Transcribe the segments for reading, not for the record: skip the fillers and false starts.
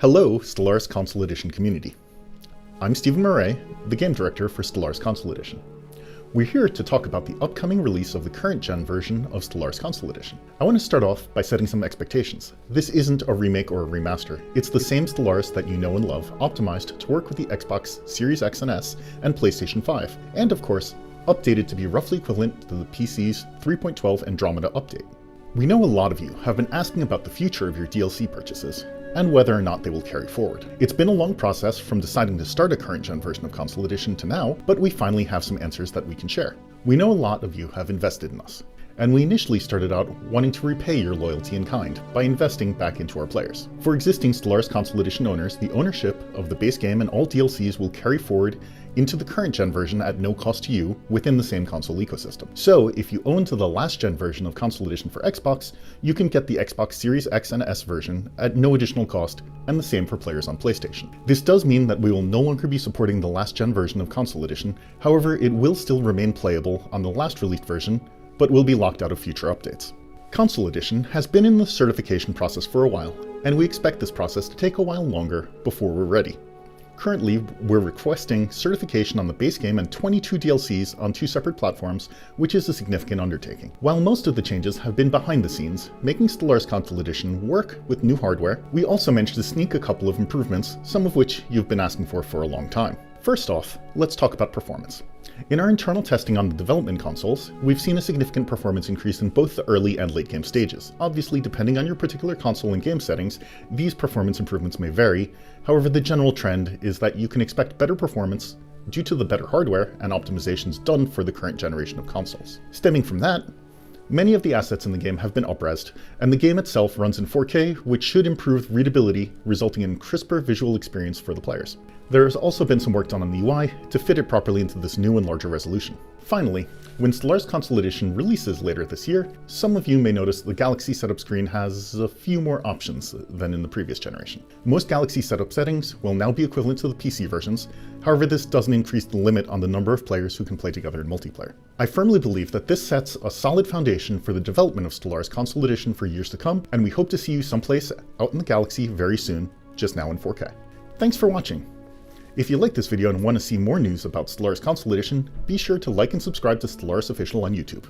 Hello, Stellaris Console Edition community. I'm Stephen Murray, the game director for Stellaris Console Edition. We're here to talk about the upcoming release of the current gen version of Stellaris Console Edition. I want to start off by setting some expectations. This isn't a remake or a remaster. It's the same Stellaris that you know and love, optimized to work with the Xbox Series X and S and PlayStation 5, and of course, updated to be roughly equivalent to the PC's 3.12 Andromeda update. We know a lot of you have been asking about the future of your DLC purchases, and whether or not they will carry forward. It's been a long process from deciding to start a current gen version of Console Edition to now, but we finally have some answers that we can share. We know a lot of you have invested in us, and we initially started out wanting to repay your loyalty in kind by investing back into our players. For existing Stellaris Console Edition owners, the ownership of the base game and all DLCs will carry forward into the current gen version at no cost to you within the same console ecosystem. So if you own to the last gen version of Console Edition for Xbox, you can get the Xbox Series X and S version at no additional cost, and the same for players on PlayStation. This does mean that we will no longer be supporting the last gen version of Console Edition, however it will still remain playable on the last released version, but will be locked out of future updates. Console Edition has been in the certification process for a while, and we expect this process to take a while longer before we're ready. Currently, we're requesting certification on the base game and 22 DLCs on 2 separate platforms, which is a significant undertaking. While most of the changes have been behind the scenes, making Stellaris Console Edition work with new hardware, we also managed to sneak a couple of improvements, some of which you've been asking for a long time. First off, let's talk about performance. In our internal testing on the development consoles, we've seen a significant performance increase in both the early and late game stages. Obviously, depending on your particular console and game settings, these performance improvements may vary. However, the general trend is that you can expect better performance due to the better hardware and optimizations done for the current generation of consoles. Stemming from that, many of the assets in the game have been up-resed, and the game itself runs in 4K, which should improve readability, resulting in crisper visual experience for the players. There has also been some work done on the UI to fit it properly into this new and larger resolution. Finally, when Stellaris Console Edition releases later this year, some of you may notice the Galaxy setup screen has a few more options than in the previous generation. Most Galaxy setup settings will now be equivalent to the PC versions, however this doesn't increase the limit on the number of players who can play together in multiplayer. I firmly believe that this sets a solid foundation for the development of Stellaris Console Edition for years to come, and we hope to see you someplace out in the galaxy very soon, just now in 4K. Thanks for watching. If you like this video and want to see more news about Stellaris Console Edition, be sure to like and subscribe to Stellaris Official on YouTube.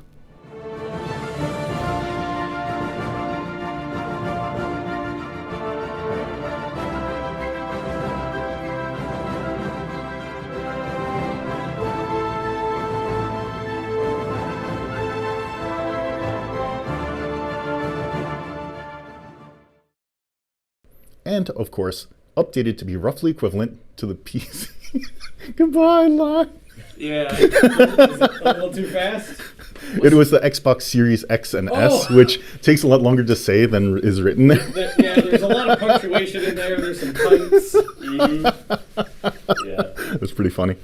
And, of course, updated to be roughly equivalent to the PC. Goodbye, lie. Yeah, is it a little too fast? It was the Xbox Series X and S, which takes a lot longer to say than is written there. Yeah, there's a lot of punctuation in there. There's some types. Yeah. That's pretty funny.